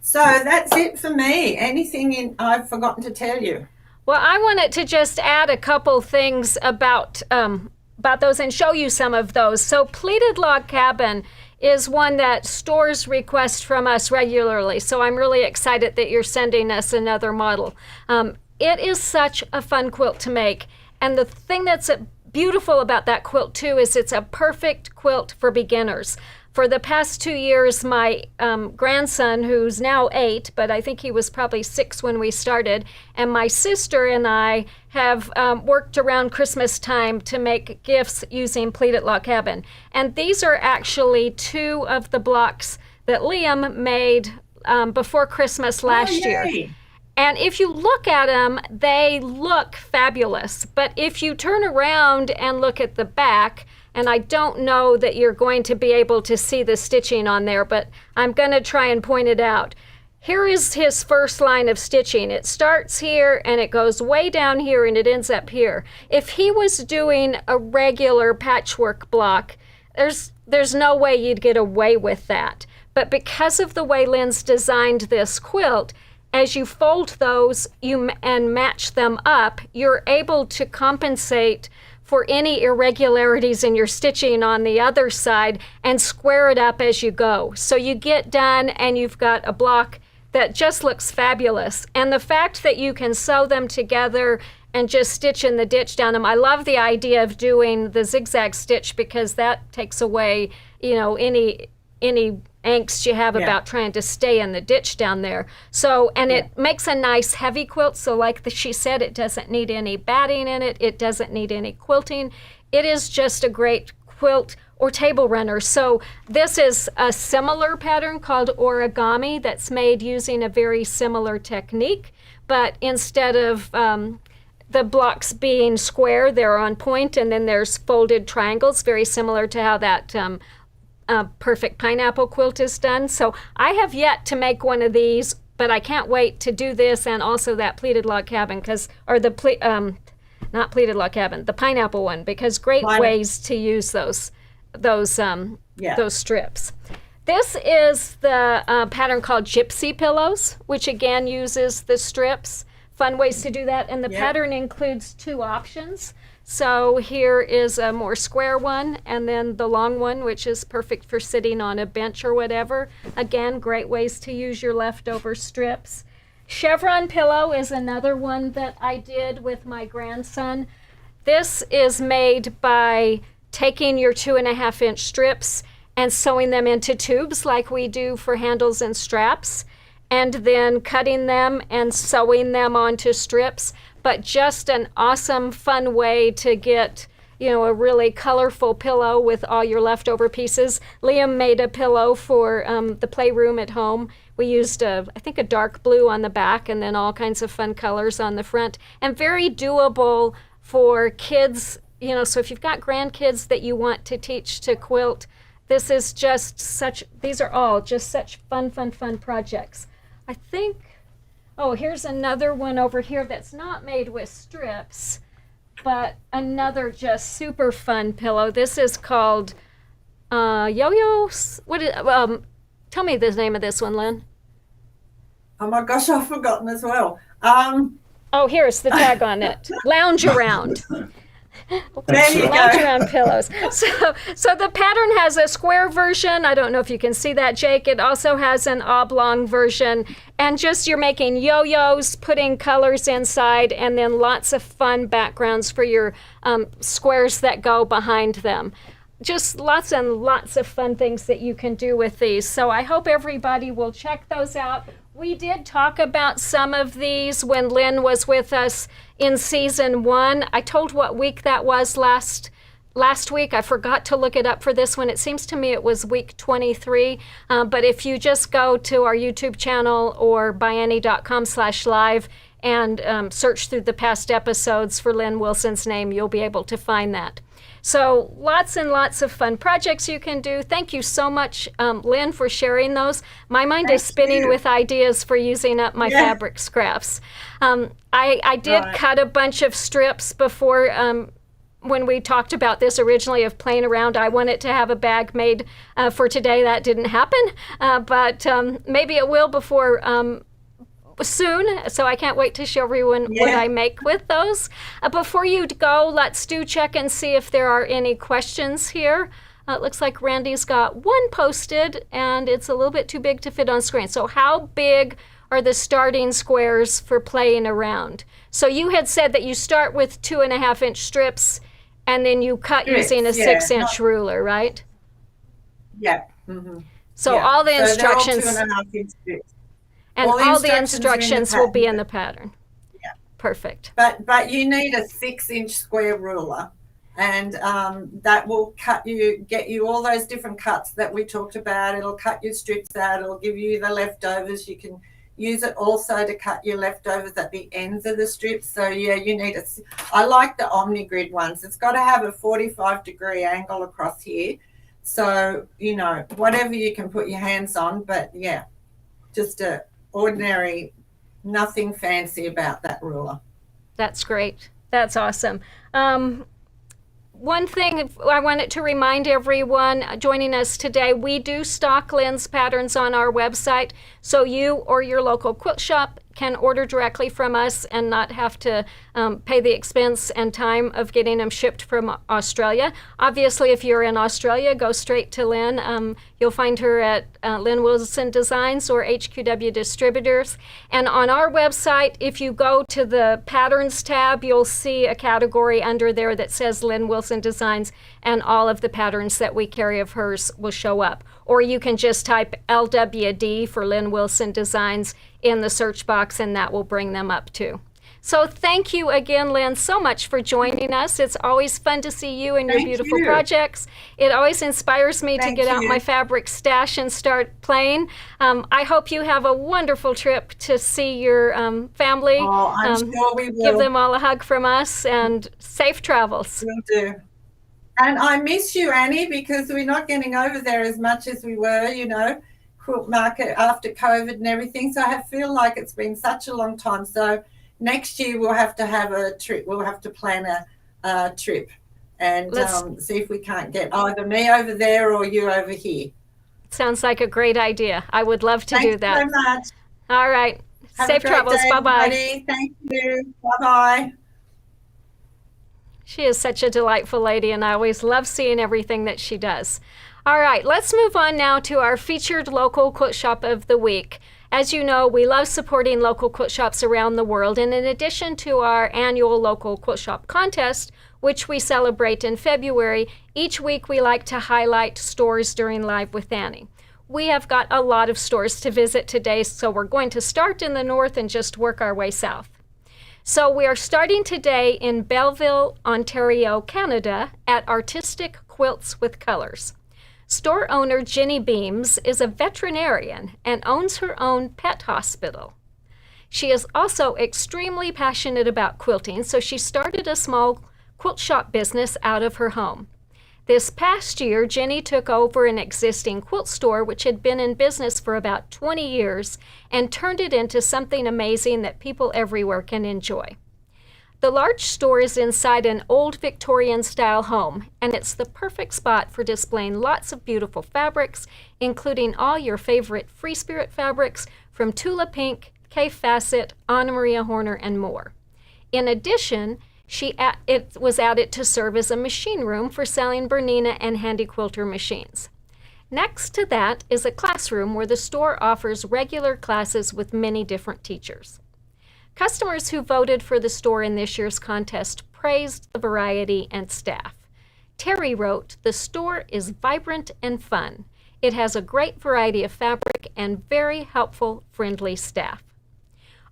So that's it for me. Anything I've forgotten to tell you? Well, I wanted to just add a couple things about those and show you some of those. So pleated log cabin is one that stores request from us regularly. So I'm really excited that you're sending us another model. It is such a fun quilt to make. And the thing that's beautiful about that quilt too is it's a perfect quilt for beginners. For the past 2 years, my grandson, who's now 8, but I think he was probably 6 when we started, and my sister and I have worked around Christmas time to make gifts using pleated log cabin. And these are actually 2 of the blocks that Liam made before Christmas last year. And if you look at them, they look fabulous. But if you turn around and look at the back, and I don't know that you're going to be able to see the stitching on there, but I'm going to try and point it out. Here is his first line of stitching. It starts here and it goes way down here and it ends up here. If he was doing a regular patchwork block, there's no way you'd get away with that. But because of the way Lynne's designed this quilt, as you fold those and match them up, you're able to compensate for any irregularities in your stitching on the other side and square it up as you go. So you get done and you've got a block that just looks fabulous. And the fact that you can sew them together and just stitch in the ditch down them. I love the idea of doing the zigzag stitch because that takes away, any angst you have about trying to stay in the ditch down there. So, and it makes a nice heavy quilt. So like she said, it doesn't need any batting in it. It doesn't need any quilting. It is just a great quilt or table runner. So this is a similar pattern called origami that's made using a very similar technique, but instead of the blocks being square, they're on point, and then there's folded triangles, very similar to how that perfect pineapple quilt is done. So I have yet to make one of these, but I can't wait to do this and also that pleated log cabin not pleated log cabin, the pineapple one, because great ways to use those strips. This is the pattern called Gypsy Pillows, which again uses the strips. Fun ways to do that, and the pattern includes 2 options. So here is a more square one, and then the long one, which is perfect for sitting on a bench or whatever. Again, great ways to use your leftover strips. Chevron pillow is another one that I did with my grandson. This is made by taking your 2.5-inch strips and sewing them into tubes like we do for handles and straps, and then cutting them and sewing them onto strips. But just an awesome, fun way to get, a really colorful pillow with all your leftover pieces. Liam made a pillow for the playroom at home. We used, I think, a dark blue on the back and then all kinds of fun colors on the front. And very doable for kids, so if you've got grandkids that you want to teach to quilt, these are all just such fun projects. I think, here's another one over here that's not made with strips, but another just super fun pillow. This is called Yo-Yo. Tell me the name of this one, Lynn. Oh my gosh, I've forgotten as well. Here's the tag on it. Lounge Around. There you Lounge go. Around pillows. So the pattern has a square version. I don't know if you can see that, Jake. It also has an oblong version. And just you're making yo-yos, putting colors inside, and then lots of fun backgrounds for your squares that go behind them. Just lots and lots of fun things that you can do with these. So I hope everybody will check those out. We did talk about some of these when Lynne was with us in season 1. I told what week that was last week. I forgot to look it up for this one. It seems to me it was week 23. But if you just go to our YouTube channel or ByAnnie.com/live and search through the past episodes for Lynne Wilson's name, you'll be able to find that. So lots and lots of fun projects you can do. Thank you so much, Lynne, for sharing those. My mind is spinning with ideas for using up my fabric scraps. I did cut a bunch of strips before when we talked about this originally of playing around. I wanted to have a bag made for today. That didn't happen, but maybe it will before soon, so I can't wait to show everyone what I make with those. Before you go, let's check and see if there are any questions here. It looks like Randy's got one posted, and it's a little bit too big to fit on screen. So how big are the starting squares for playing around? So you had said that you start with 2.5-inch strips, and then you cut using a 6-inch ruler, right? Yeah. So all the instructions, they're all 2.5-inch strips. and all the instructions will be in the pattern. Yeah. Perfect. But you need a 6-inch square ruler, and that will get you all those different cuts that we talked about. It'll cut your strips out. It'll give you the leftovers. You can use it also to cut your leftovers at the ends of the strips. So yeah, you need I like the OmniGrid ones. It's got to have a 45-degree angle across here. So, whatever you can put your hands on, but yeah, just a ordinary, nothing fancy about that ruler. That's great. That's awesome. One thing I wanted to remind everyone joining us today, we do stock Lynne's patterns on our website, so you or your local quilt shop can order directly from us and not have to pay the expense and time of getting them shipped from Australia. Obviously, if you're in Australia, go straight to Lynne. You'll find her at Lynne Wilson Designs or HQW Distributors. And on our website, if you go to the Patterns tab, you'll see a category under there that says Lynne Wilson Designs, and all of the patterns that we carry of hers will show up. Or you can just type LWD for Lynne Wilson Designs in the search box, and that will bring them up too. So thank you again, Lynne, so much for joining us. It's always fun to see you and your beautiful projects. It always inspires me to get out my fabric stash and start playing. I hope you have a wonderful trip to see your family. Oh, I'm sure we will. Give them all a hug from us, and safe travels. We'll do. And I miss you, Annie, because we're not getting over there as much as we were, quilt market after COVID and everything. So I feel like it's been such a long time. So next year we'll have to have a trip. We'll have to plan a trip and see if we can't get either me over there or you over here. Sounds like a great idea. I would love to do that. Thanks so much. All right. Safe travels. Bye-bye. Everybody. Thank you. Bye-bye. She is such a delightful lady, and I always love seeing everything that she does. All right, let's move on now to our featured local quilt shop of the week. As you know, we love supporting local quilt shops around the world, and in addition to our annual local quilt shop contest, which we celebrate in February, each week we like to highlight stores during Live with Annie. We have got a lot of stores to visit today, so we're going to start in the north and just work our way south. So we are starting today in Belleville, Ontario, Canada at Artistic Quilts with Colors. Store owner Jenny Beams is a veterinarian and owns her own pet hospital. She is also extremely passionate about quilting, so she started a small quilt shop business out of her home. This past year, Jenny took over an existing quilt store which had been in business for about 20 years and turned it into something amazing that people everywhere can enjoy. The large store is inside an old Victorian-style home, and it's the perfect spot for displaying lots of beautiful fabrics, including all your favorite Free Spirit fabrics from Tula Pink, Kay Facet, Anna Maria Horner, and more. In addition, it was added to serve as a machine room for selling Bernina and Handy Quilter machines. Next to that is a classroom where the store offers regular classes with many different teachers. Customers who voted for the store in this year's contest praised the variety and staff. Terry wrote, "The store is vibrant and fun. It has a great variety of fabric and very helpful, friendly staff."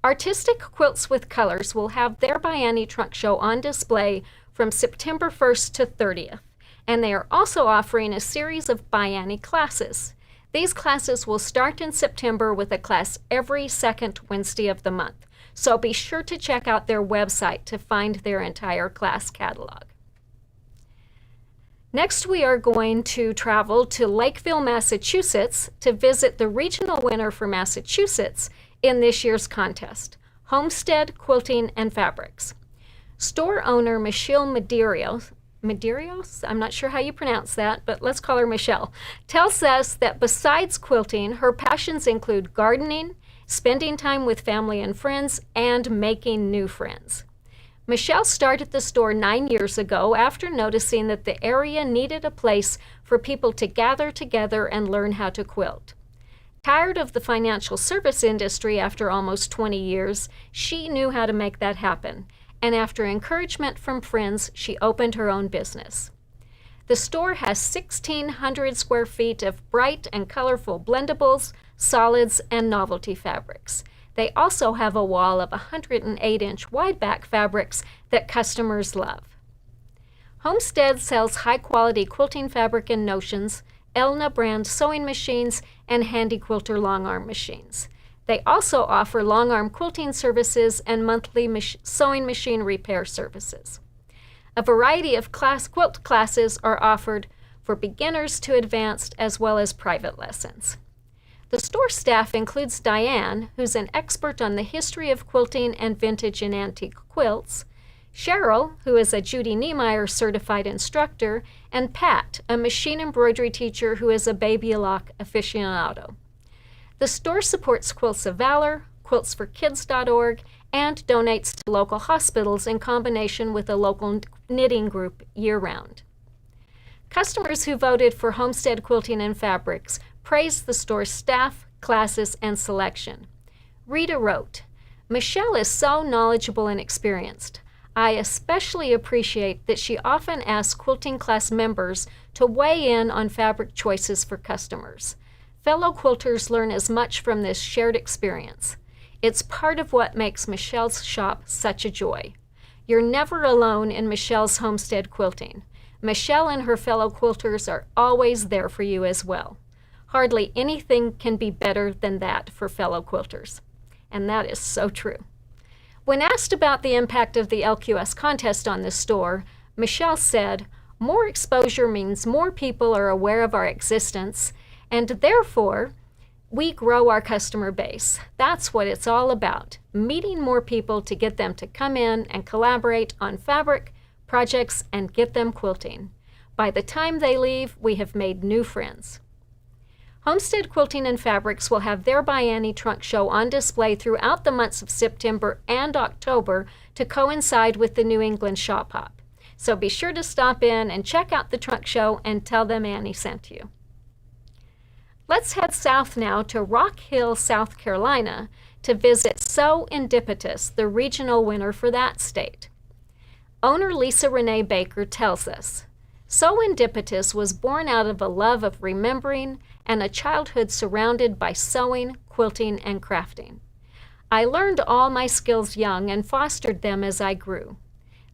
Artistic Quilts with Colors will have their ByAnnie trunk show on display from September 1st to 30th, and they are also offering a series of ByAnnie classes. These classes will start in September with a class every second Wednesday of the month, so be sure to check out their website to find their entire class catalog. Next, we are going to travel to Lakeville, Massachusetts to visit the regional winner for Massachusetts in this year's contest, Homestead Quilting and Fabrics. Store owner Michelle Medeiros, I'm not sure how you pronounce that, but let's call her Michelle, tells us that besides quilting, her passions include gardening, spending time with family and friends, and making new friends. Michelle started the store 9 years ago after noticing that the area needed a place for people to gather together and learn how to quilt. Tired of the financial service industry after almost 20 years, she knew how to make that happen, and after encouragement from friends, she opened her own business. The store has 1,600 square feet of bright and colorful blendables, solids, and novelty fabrics. They also have a wall of 108-inch wide-back fabrics that customers love. Homestead sells high-quality quilting fabric and notions, Elna brand sewing machines, and Handy Quilter long-arm machines. They also offer long-arm quilting services and monthly sewing machine repair services. A variety of quilt classes are offered for beginners to advanced as well as private lessons. The store staff includes Diane, who's an expert on the history of quilting and vintage and antique quilts, Cheryl, who is a Judy Niemeyer certified instructor, and Pat, a machine embroidery teacher who is a baby lock aficionado. The store supports Quilts of Valor, quiltsforkids.org, and donates to local hospitals in combination with a local knitting group year-round. Customers who voted for Homestead Quilting and Fabrics praised the store's staff, classes, and selection. Rita wrote, "Michelle is so knowledgeable and experienced. I especially appreciate that she often asks quilting class members to weigh in on fabric choices for customers. Fellow quilters learn as much from this shared experience. It's part of what makes Michelle's shop such a joy. You're never alone in Michelle's Homestead Quilting. Michelle and her fellow quilters are always there for you as well. Hardly anything can be better than that for fellow quilters." And that is so true. When asked about the impact of the LQS contest on the store, Michelle said, "More exposure means more people are aware of our existence, and therefore, we grow our customer base. That's what it's all about, meeting more people to get them to come in and collaborate on fabric, projects, and get them quilting. By the time they leave, we have made new friends." Homestead Quilting and Fabrics will have their ByAnnie trunk show on display throughout the months of September and October to coincide with the New England Shop Hop. So be sure to stop in and check out the trunk show and tell them Annie sent you. Let's head south now to Rock Hill, South Carolina, to visit Sew Indipetus, the regional winner for that state. Owner Lisa Renee Baker tells us, "Sew Indipetus was born out of a love of remembering and a childhood surrounded by sewing, quilting, and crafting. I learned all my skills young and fostered them as I grew.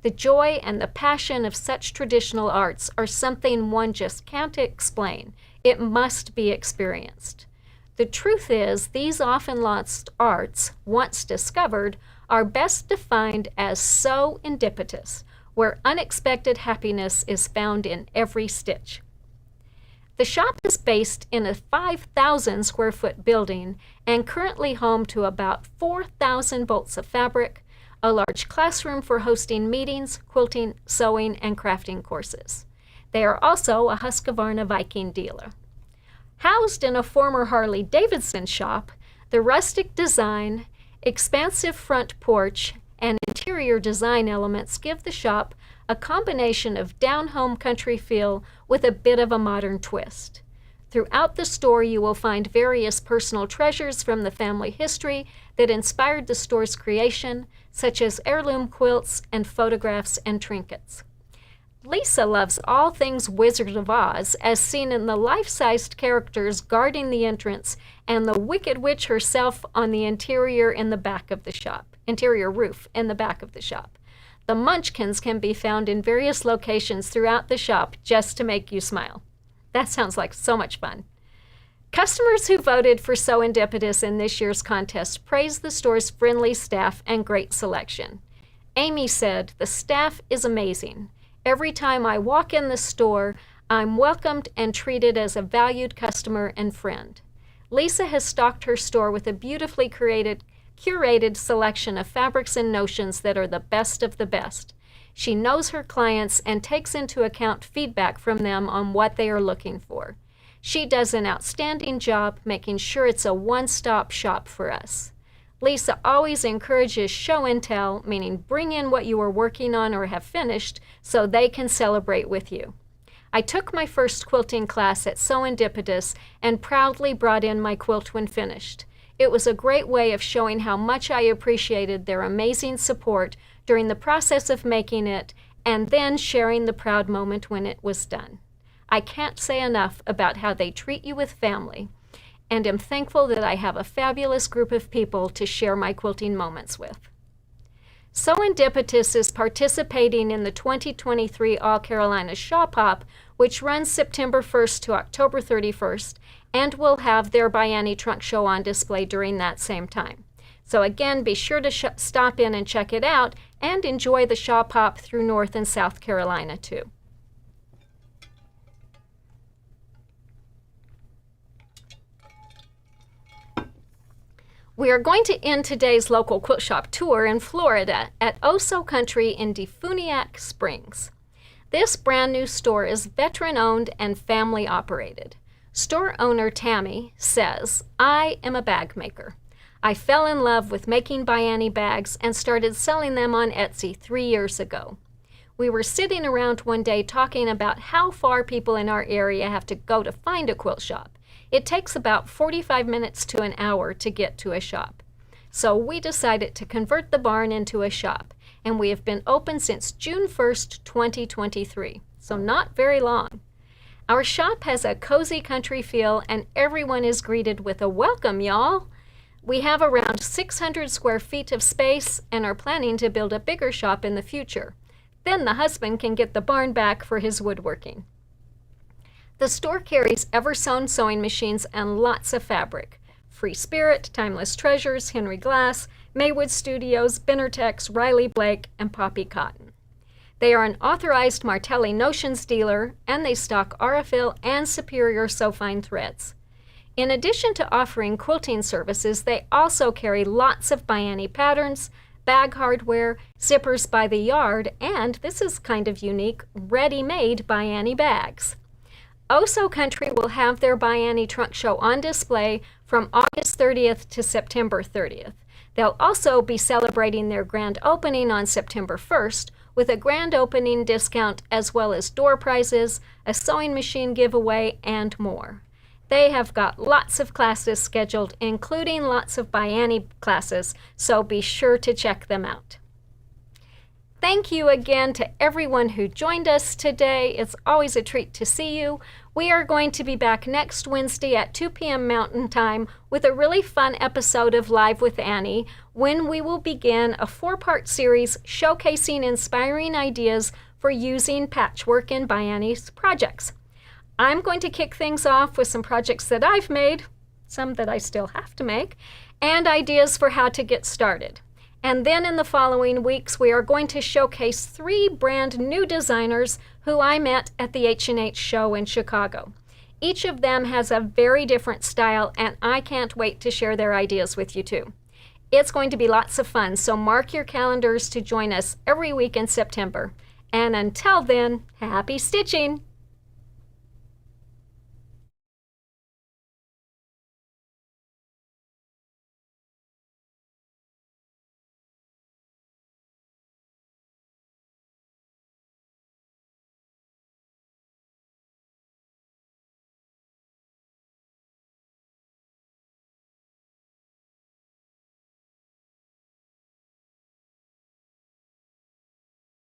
The joy and the passion of such traditional arts are something one just can't explain. It must be experienced. The truth is, these often lost arts, once discovered, are best defined as sew indipetus, where unexpected happiness is found in every stitch." The shop is based in a 5,000 square foot building and currently home to about 4,000 bolts of fabric, a large classroom for hosting meetings, quilting, sewing, and crafting courses. They are also a Husqvarna Viking dealer. Housed in a former Harley-Davidson shop, the rustic design, expansive front porch, and interior design elements give the shop a combination of down-home country feel with a bit of a modern twist. Throughout the store, you will find various personal treasures from the family history that inspired the store's creation, such as heirloom quilts and photographs and trinkets. Lisa loves all things Wizard of Oz, as seen in the life-sized characters guarding the entrance and the Wicked Witch herself on the interior roof in the back of the shop. The Munchkins can be found in various locations throughout the shop just to make you smile. That sounds like so much fun. Customers who voted for Sew Indipetus in this year's contest praised the store's friendly staff and great selection. Amy said, "The staff is amazing. Every time I walk in the store, I'm welcomed and treated as a valued customer and friend." Lisa has stocked her store with a beautifully curated selection of fabrics and notions that are the best of the best. She knows her clients and takes into account feedback from them on what they are looking for. She does an outstanding job making sure it's a one-stop shop for us. Lisa always encourages show and tell, meaning bring in what you are working on or have finished so they can celebrate with you. I took my first quilting class at Serendipitous and proudly brought in my quilt when finished. It was a great way of showing how much I appreciated their amazing support during the process of making it and then sharing the proud moment when it was done. I can't say enough about how they treat you with family, and am thankful that I have a fabulous group of people to share my quilting moments with. Serendipitous is participating in the 2023 All Carolina Shop Hop, which runs September 1st to October 31st, and will have their ByAnnie trunk show on display during that same time. So again, be sure to stop in and check it out and enjoy the shop hop through North and South Carolina too. We are going to end today's local quilt shop tour in Florida at Oso Country in Defuniak Springs. This brand new store is veteran-owned and family-operated. Store owner Tammy says, "I am a bag maker. I fell in love with making ByAnnie bags and started selling them on Etsy 3 years ago. We were sitting around one day talking about how far people in our area have to go to find a quilt shop. It takes about 45 minutes to an hour to get to a shop. So we decided to convert the barn into a shop, and we have been open since June 1st, 2023, so not very long. Our shop has a cozy country feel, and everyone is greeted with a welcome, y'all. We have around 600 square feet of space and are planning to build a bigger shop in the future. Then the husband can get the barn back for his woodworking. The store carries Eversewn sewing machines and lots of fabric. Free Spirit, Timeless Treasures, Henry Glass, Maywood Studios, Bennertex, Riley Blake, and Poppy Cotton. They are an authorized Martelli Notions dealer, and they stock Aurifil and Superior Sewfine threads. In addition to offering quilting services, they also carry lots of ByAnnie patterns, bag hardware, zippers by the yard, and, this is kind of unique, ready-made ByAnnie bags. Oso Country will have their ByAnnie trunk show on display from August 30th to September 30th. They'll also be celebrating their grand opening on September 1st with a grand opening discount as well as door prizes, a sewing machine giveaway, and more. They have got lots of classes scheduled, including lots of ByAnnie classes, so be sure to check them out. Thank you again to everyone who joined us today. It's always a treat to see you. We are going to be back next Wednesday at 2 p.m. Mountain Time with a really fun episode of Live with Annie, when we will begin a 4-part series showcasing inspiring ideas for using patchwork in ByAnnie's projects. I'm going to kick things off with some projects that I've made, some that I still have to make, and ideas for how to get started. And then in the following weeks, we are going to showcase 3 brand new designers who I met at the H&H show in Chicago. Each of them has a very different style, and I can't wait to share their ideas with you too. It's going to be lots of fun, so mark your calendars to join us every week in September. And until then, happy stitching!